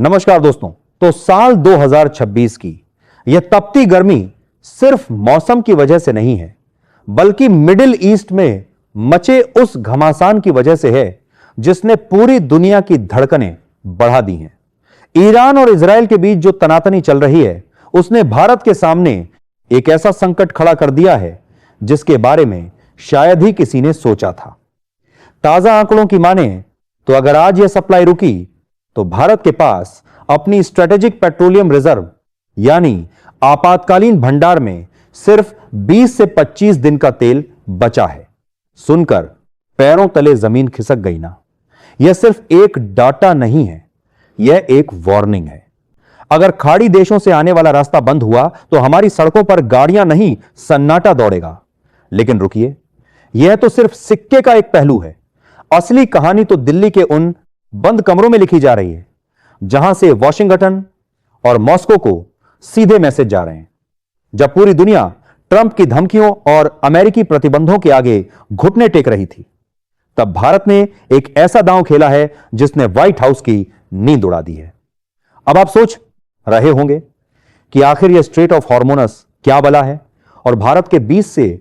नमस्कार दोस्तों। तो साल 2026 की यह तपती गर्मी सिर्फ मौसम की वजह से नहीं है, बल्कि मिडिल ईस्ट में मचे उस घमासान की वजह से है जिसने पूरी दुनिया की धड़कनें बढ़ा दी हैं। ईरान और इजराइल के बीच जो तनातनी चल रही है, उसने भारत के सामने एक ऐसा संकट खड़ा कर दिया है जिसके बारे में शायद ही किसी ने सोचा था। ताजा आंकड़ों की माने तो अगर आज यह सप्लाई रुकी तो भारत के पास अपनी स्ट्रेटेजिक पेट्रोलियम रिजर्व यानी आपातकालीन भंडार में सिर्फ 20 से 25 दिन का तेल बचा है। सुनकर पैरों तले जमीन खिसक गई ना? यह सिर्फ एक डाटा नहीं है, यह एक वार्निंग है। अगर खाड़ी देशों से आने वाला रास्ता बंद हुआ तो हमारी सड़कों पर गाड़ियां नहीं, सन्नाटा दौड़ेगा। लेकिन रुकिए, यह तो सिर्फ सिक्के का एक पहलू है। असली कहानी तो दिल्ली के उन बंद कमरों में लिखी जा रही है जहां से वॉशिंगटन और मॉस्को को सीधे मैसेज जा रहे हैं। जब पूरी दुनिया ट्रंप की धमकियों और अमेरिकी प्रतिबंधों के आगे घुटने टेक रही थी, तब भारत ने एक ऐसा दांव खेला है जिसने व्हाइट हाउस की नींद उड़ा दी है। अब आप सोच रहे होंगे कि आखिर यह स्ट्रेट ऑफ हॉर्मोनस क्या बला है और भारत के 20 से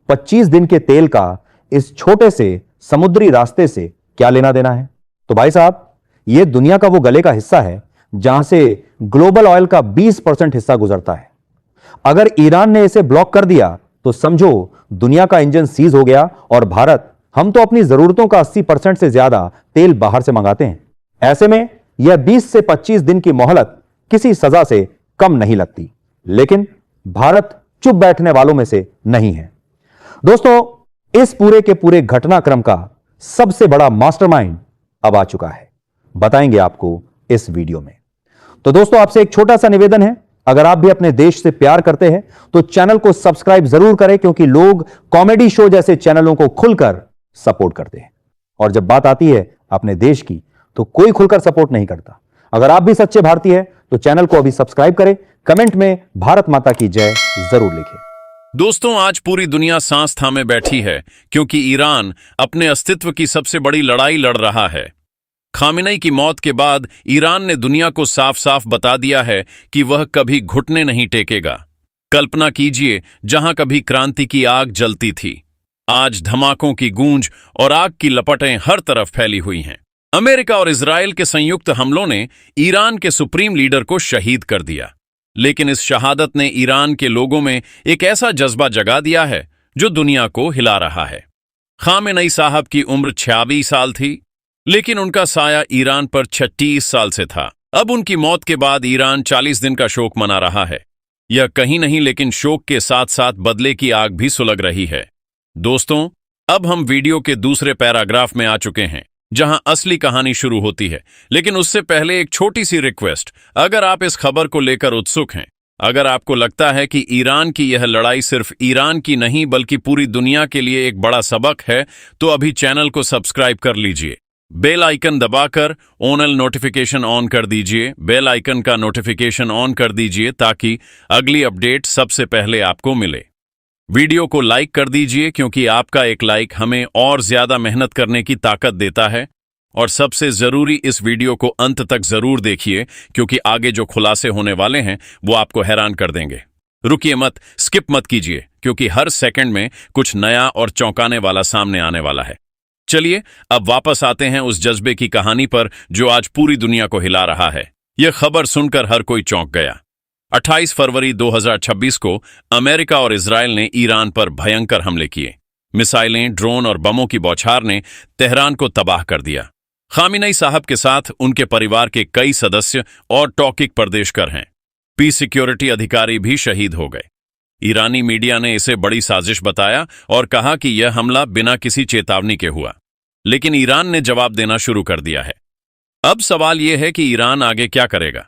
25 दिन के तेल का इस छोटे से समुद्री रास्ते से क्या लेना देना है। तो भाई साहब, यह दुनिया का वो गले का हिस्सा है जहां से ग्लोबल ऑयल का 20% हिस्सा गुजरता है। अगर ईरान ने इसे ब्लॉक कर दिया तो समझो दुनिया का इंजन सीज हो गया और भारत, हम तो अपनी जरूरतों का 80% से ज्यादा तेल बाहर से मंगाते हैं। ऐसे में यह 20 से 25 दिन की मोहलत किसी सजा से कम नहीं लगती। लेकिन भारत चुप बैठने वालों में से नहीं है। दोस्तों, इस पूरे के पूरे घटनाक्रम का सबसे बड़ा मास्टरमाइंड अब आ चुका है। बताएंगे आपको इस वीडियो में। तो दोस्तों, आपसे एक छोटा सा निवेदन है, अगर आप भी अपने देश से प्यार करते हैं तो चैनल को सब्सक्राइब जरूर करें, क्योंकि लोग कॉमेडी शो जैसे चैनलों को खुलकर सपोर्ट करते हैं और जब बात आती है अपने देश की तो कोई खुलकर सपोर्ट नहीं करता। अगर आप भी सच्चे भारतीय हैं तो चैनल को अभी सब्सक्राइब करें, कमेंट में भारत माता की जय जरूर लिखें। दोस्तों, आज पूरी दुनिया सांस थामे बैठी है क्योंकि ईरान अपने अस्तित्व की सबसे बड़ी लड़ाई लड़ रहा है। खामेनेई की मौत के बाद ईरान ने दुनिया को साफ साफ बता दिया है कि वह कभी घुटने नहीं टेकेगा। कल्पना कीजिए, जहां कभी क्रांति की आग जलती थी, आज धमाकों की गूंज और आग की लपटें हर तरफ फैली हुई हैं। अमेरिका और इजराइल के संयुक्त हमलों ने ईरान के सुप्रीम लीडर को शहीद कर दिया, लेकिन इस शहादत ने ईरान के लोगों में एक ऐसा जज्बा जगा दिया है जो दुनिया को हिला रहा है। खामेनेई साहब की उम्र 26 साल थी, लेकिन उनका साया ईरान पर 36 साल से था। अब उनकी मौत के बाद ईरान 40 दिन का शोक मना रहा है। यह कहीं नहीं, लेकिन शोक के साथ साथ बदले की आग भी सुलग रही है। दोस्तों, अब हम वीडियो के दूसरे पैराग्राफ में आ चुके हैं, जहां असली कहानी शुरू होती है। लेकिन उससे पहले एक छोटी सी रिक्वेस्ट, अगर आप इस खबर को लेकर उत्सुक हैं, अगर आपको लगता है कि ईरान की यह लड़ाई सिर्फ ईरान की नहीं बल्कि पूरी दुनिया के लिए एक बड़ा सबक है, तो अभी चैनल को सब्सक्राइब कर लीजिए। बेल आइकन दबाकर ऑल नोटिफिकेशन ऑन कर दीजिए। बेल आइकन का नोटिफिकेशन ऑन कर दीजिए ताकि अगली अपडेट सबसे पहले आपको मिले। वीडियो को लाइक कर दीजिए, क्योंकि आपका एक लाइक हमें और ज्यादा मेहनत करने की ताकत देता है। और सबसे जरूरी, इस वीडियो को अंत तक जरूर देखिए, क्योंकि आगे जो खुलासे होने वाले हैं वो आपको हैरान कर देंगे। रुकिए मत, स्किप मत कीजिए, क्योंकि हर सेकंड में कुछ नया और चौंकाने वाला सामने आने वाला है। चलिए अब वापस आते हैं उस जज्बे की कहानी पर जो आज पूरी दुनिया को हिला रहा है। यह खबर सुनकर हर कोई चौंक गया। 28 फरवरी 2026 को अमेरिका और इजराइल ने ईरान पर भयंकर हमले किए। मिसाइलें, ड्रोन और बमों की बौछार ने तेहरान को तबाह कर दिया। खामेनेई साहब के साथ उनके परिवार के कई सदस्य और टॉकिक परदेशकर हैं। पीस सिक्योरिटी अधिकारी भी शहीद हो गए। ईरानी मीडिया ने इसे बड़ी साजिश बताया और कहा कि यह हमला बिना किसी चेतावनी के हुआ, लेकिन ईरान ने जवाब देना शुरू कर दिया है। अब सवाल यह है कि ईरान आगे क्या करेगा।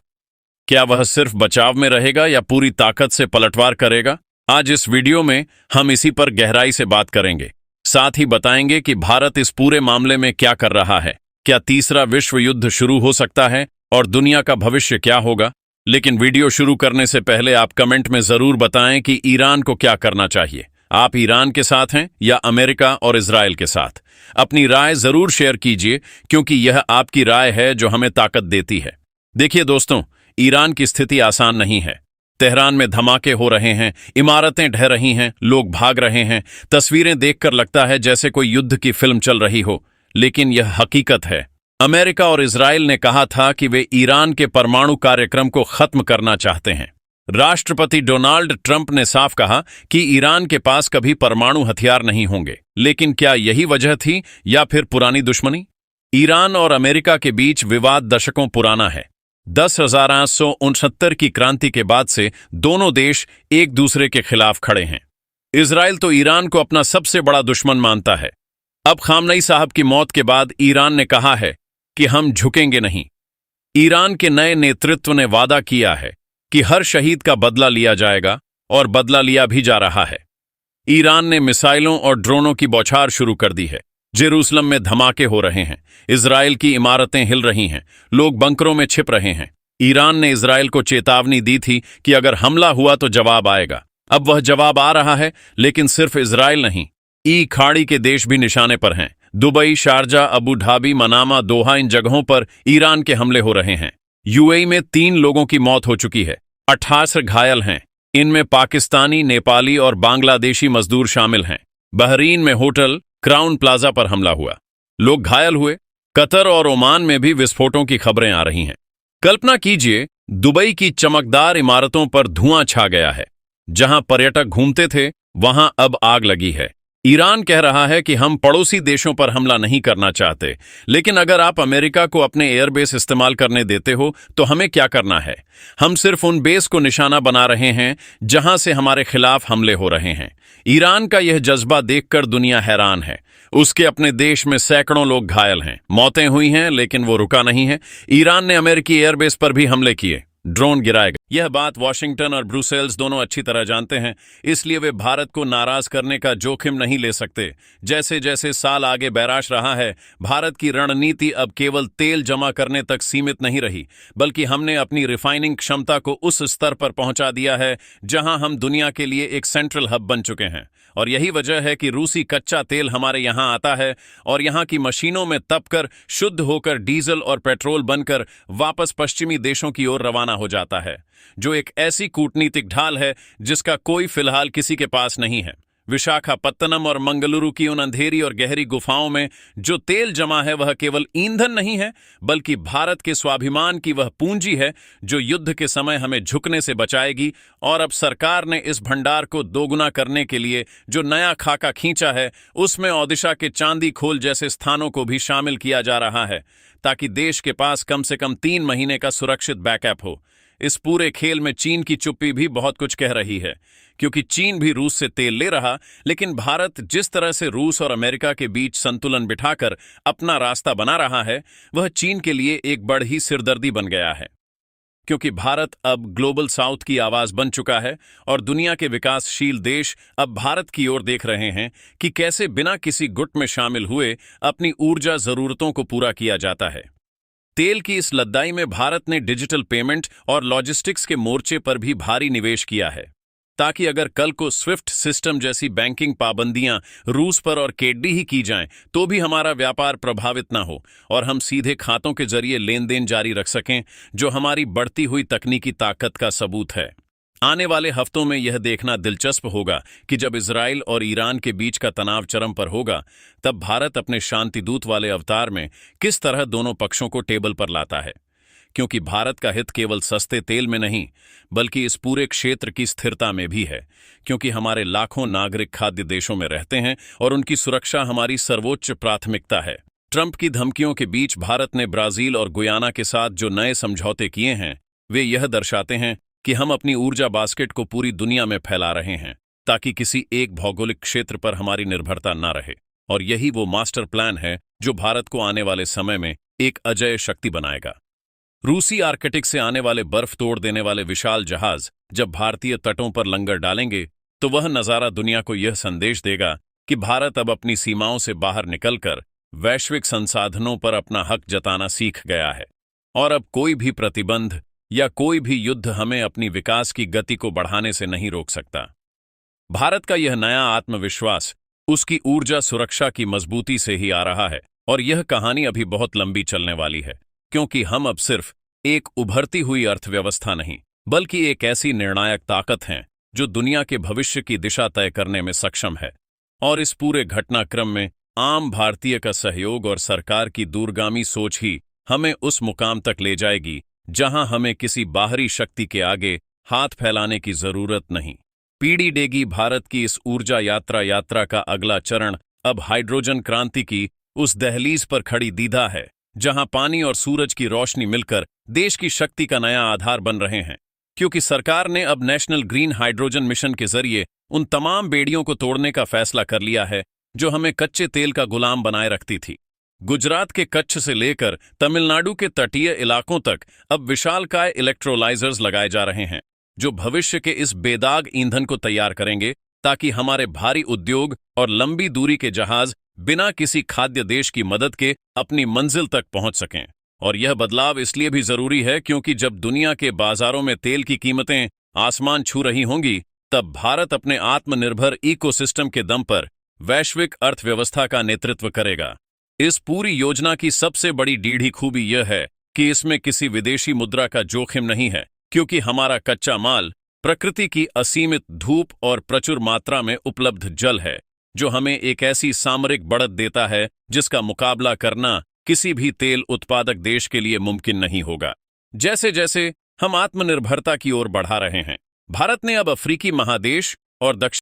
क्या वह सिर्फ बचाव में रहेगा या पूरी ताकत से पलटवार करेगा? आज इस वीडियो में हम इसी पर गहराई से बात करेंगे। साथ ही बताएंगे कि भारत इस पूरे मामले में क्या कर रहा है। क्या तीसरा विश्व युद्ध शुरू हो सकता है और दुनिया का भविष्य क्या होगा? लेकिन वीडियो शुरू करने से पहले आप कमेंट में जरूर बताएं कि ईरान को क्या करना चाहिए। आप ईरान के साथ हैं या अमेरिका और इजराइल के साथ? अपनी राय जरूर शेयर कीजिए, क्योंकि यह आपकी राय है जो हमें ताकत देती है। देखिए दोस्तों, ईरान की स्थिति आसान नहीं है। तेहरान में धमाके हो रहे हैं, इमारतें ढह रही हैं, लोग भाग रहे हैं। तस्वीरें देखकर लगता है जैसे कोई युद्ध की फिल्म चल रही हो, लेकिन यह हकीकत है। अमेरिका और इजराइल ने कहा था कि वे ईरान के परमाणु कार्यक्रम को खत्म करना चाहते हैं। राष्ट्रपति डोनाल्ड ट्रंप ने साफ कहा कि ईरान के पास कभी परमाणु हथियार नहीं होंगे। लेकिन क्या यही वजह थी या फिर पुरानी दुश्मनी? ईरान और अमेरिका के बीच विवाद दशकों पुराना है। 10,869 की क्रांति के बाद से दोनों देश एक दूसरे के खिलाफ खड़े हैं। इजराइल तो ईरान को अपना सबसे बड़ा दुश्मन मानता है। अब खामनई साहब की मौत के बाद ईरान ने कहा है कि हम झुकेंगे नहीं। ईरान के नए नेतृत्व ने वादा किया है कि हर शहीद का बदला लिया जाएगा, और बदला लिया भी जा रहा है। ईरान ने मिसाइलों और ड्रोनों की बौछार शुरू कर दी है। जेरूसलम में धमाके हो रहे हैं, इजराइल की इमारतें हिल रही हैं, लोग बंकरों में छिप रहे हैं। ईरान ने इजराइल को चेतावनी दी थी कि अगर हमला हुआ तो जवाब आएगा। अब वह जवाब आ रहा है, लेकिन सिर्फ इजराइल नहीं, ई खाड़ी के देश भी निशाने पर हैं। Dubai, Sharjah, Abu Dhabi, Manama, Doha, इन जगहों पर ईरान के हमले हो रहे हैं। यूएई में 3 लोगों की मौत हो चुकी है, 28 घायल हैं। इनमें पाकिस्तानी, नेपाली और बांग्लादेशी मजदूर शामिल हैं। बहरीन में होटल क्राउन प्लाजा पर हमला हुआ, लोग घायल हुए। कतर और ओमान में भी विस्फोटों की खबरें आ रही हैं। कल्पना कीजिए, दुबई की चमकदार इमारतों पर धुआं छा गया है। जहां पर्यटक घूमते थे, वहां अब आग लगी है। ईरान कह रहा है कि हम पड़ोसी देशों पर हमला नहीं करना चाहते, लेकिन अगर आप अमेरिका को अपने एयरबेस इस्तेमाल करने देते हो तो हमें क्या करना है? हम सिर्फ उन बेस को निशाना बना रहे हैं जहां से हमारे खिलाफ हमले हो रहे हैं। ईरान का यह जज्बा देखकर दुनिया हैरान है। उसके अपने देश में सैकड़ों लोग घायल हैं, मौतें हुई हैं, लेकिन वो रुका नहीं है। ईरान ने अमेरिकी एयरबेस पर भी हमले किए, ड्रोन गिराए गए। यह बात वॉशिंगटन और ब्रुसेल्स दोनों अच्छी तरह जानते हैं, इसलिए वे भारत को नाराज करने का जोखिम नहीं ले सकते। जैसे जैसे साल आगे बैराश रहा है, भारत की रणनीति अब केवल तेल जमा करने तक सीमित नहीं रही, बल्कि हमने अपनी रिफाइनिंग क्षमता को उस स्तर पर पहुंचा दिया है जहां हम दुनिया के लिए एक सेंट्रल हब बन चुके हैं। और यही वजह है कि रूसी कच्चा तेल हमारे यहां आता है और यहां की मशीनों में तपकर शुद्ध होकर डीजल और पेट्रोल बनकर वापस पश्चिमी देशों की ओर रवाना हो जाता है, जो एक ऐसी कूटनीतिक ढाल है जिसका कोई फिलहाल किसी के पास नहीं है। विशाखापत्तनम और मंगलुरु की उन अंधेरी और गहरी गुफाओं में जो तेल जमा है, वह केवल ईंधन नहीं है, बल्कि भारत के स्वाभिमान की वह पूंजी है जो युद्ध के समय हमें झुकने से बचाएगी। और अब सरकार ने इस भंडार को दोगुना करने के लिए जो नया खाका खींचा है, उसमें ओडिशा के चांदी खोल जैसे स्थानों को भी शामिल किया जा रहा है, ताकि देश के पास कम से कम 3 महीने का सुरक्षित बैकअप हो। इस पूरे खेल में चीन की चुप्पी भी बहुत कुछ कह रही है, क्योंकि चीन भी रूस से तेल ले रहा, लेकिन भारत जिस तरह से रूस और अमेरिका के बीच संतुलन बिठाकर अपना रास्ता बना रहा है, वह चीन के लिए एक बड़ी सिरदर्दी बन गया है। क्योंकि भारत अब ग्लोबल साउथ की आवाज बन चुका है और दुनिया के विकासशील देश अब भारत की ओर देख रहे हैं कि कैसे बिना किसी गुट में शामिल हुए अपनी ऊर्जा जरूरतों को पूरा किया जाता है। तेल की इस लद्दाई में भारत ने डिजिटल पेमेंट और लॉजिस्टिक्स के मोर्चे पर भी भारी निवेश किया है, ताकि अगर कल को स्विफ्ट सिस्टम जैसी बैंकिंग पाबंदियां रूस पर और केडी ही की जाएं, तो भी हमारा व्यापार प्रभावित ना हो और हम सीधे खातों के जरिए लेन देन जारी रख सकें, जो हमारी बढ़ती हुई तकनीकी ताकत का सबूत है। आने वाले हफ्तों में यह देखना दिलचस्प होगा कि जब इजराइल और ईरान के बीच का तनाव चरम पर होगा, तब भारत अपने शांतिदूत वाले अवतार में किस तरह दोनों पक्षों को टेबल पर लाता है। क्योंकि भारत का हित केवल सस्ते तेल में नहीं, बल्कि इस पूरे क्षेत्र की स्थिरता में भी है, क्योंकि हमारे लाखों नागरिक खाद्य देशों में रहते हैं और उनकी सुरक्षा हमारी सर्वोच्च प्राथमिकता है। ट्रंप की धमकियों के बीच भारत ने ब्राजील और गुयाना के साथ जो नए समझौते किए हैं, वे यह दर्शाते हैं कि हम अपनी ऊर्जा बास्केट को पूरी दुनिया में फैला रहे हैं, ताकि किसी एक भौगोलिक क्षेत्र पर हमारी निर्भरता न रहे। और यही वो मास्टर प्लान है जो भारत को आने वाले समय में एक अजेय शक्ति बनाएगा। रूसी आर्कटिक से आने वाले बर्फ तोड़ देने वाले विशाल जहाज जब भारतीय तटों पर लंगर डालेंगे, तो वह नजारा दुनिया को यह संदेश देगा कि भारत अब अपनी सीमाओं से बाहर निकलकर वैश्विक संसाधनों पर अपना हक जताना सीख गया है। और अब कोई भी प्रतिबंध या कोई भी युद्ध हमें अपनी विकास की गति को बढ़ाने से नहीं रोक सकता। भारत का यह नया आत्मविश्वास उसकी ऊर्जा सुरक्षा की मजबूती से ही आ रहा है, और यह कहानी अभी बहुत लंबी चलने वाली है, क्योंकि हम अब सिर्फ एक उभरती हुई अर्थव्यवस्था नहीं, बल्कि एक ऐसी निर्णायक ताकत है जो दुनिया के भविष्य की दिशा तय करने में सक्षम है। और इस पूरे घटनाक्रम में आम भारतीय का सहयोग और सरकार की दूरगामी सोच ही हमें उस मुकाम तक ले जाएगी जहां हमें किसी बाहरी शक्ति के आगे हाथ फैलाने की जरूरत नहीं। पीढ़ी डेगी भारत की इस ऊर्जा यात्रा का अगला चरण अब हाइड्रोजन क्रांति की उस दहलीज पर खड़ी दीदा है, जहां पानी और सूरज की रोशनी मिलकर देश की शक्ति का नया आधार बन रहे हैं। क्योंकि सरकार ने अब नेशनल ग्रीन हाइड्रोजन मिशन के जरिए उन तमाम बेड़ियों को तोड़ने का फैसला कर लिया है जो हमें कच्चे तेल का गुलाम बनाए रखती थी। गुजरात के कच्छ से लेकर तमिलनाडु के तटीय इलाकों तक अब विशालकाय इलेक्ट्रोलाइजर्स लगाए जा रहे हैं, जो भविष्य के इस बेदाग ईंधन को तैयार करेंगे ताकि हमारे भारी उद्योग और लंबी दूरी के जहाज बिना किसी खाद्य देश की मदद के अपनी मंजिल तक पहुंच सकें। और यह बदलाव इसलिए भी जरूरी है क्योंकि जब दुनिया के बाजारों में तेल की कीमतें आसमान छू रही होंगी, तब भारत अपने आत्मनिर्भर इकोसिस्टम के दम पर वैश्विक अर्थव्यवस्था का नेतृत्व करेगा। इस पूरी योजना की सबसे बड़ी डीढ़ी खूबी यह है कि इसमें किसी विदेशी मुद्रा का जोखिम नहीं है, क्योंकि हमारा कच्चा माल प्रकृति की असीमित धूप और प्रचुर मात्रा में उपलब्ध जल है, जो हमें एक ऐसी सामरिक बढ़त देता है जिसका मुकाबला करना किसी भी तेल उत्पादक देश के लिए मुमकिन नहीं होगा। जैसे जैसे हम आत्मनिर्भरता की ओर बढ़ा रहे हैं, भारत ने अब अफ्रीकी महादेश और दक्षिण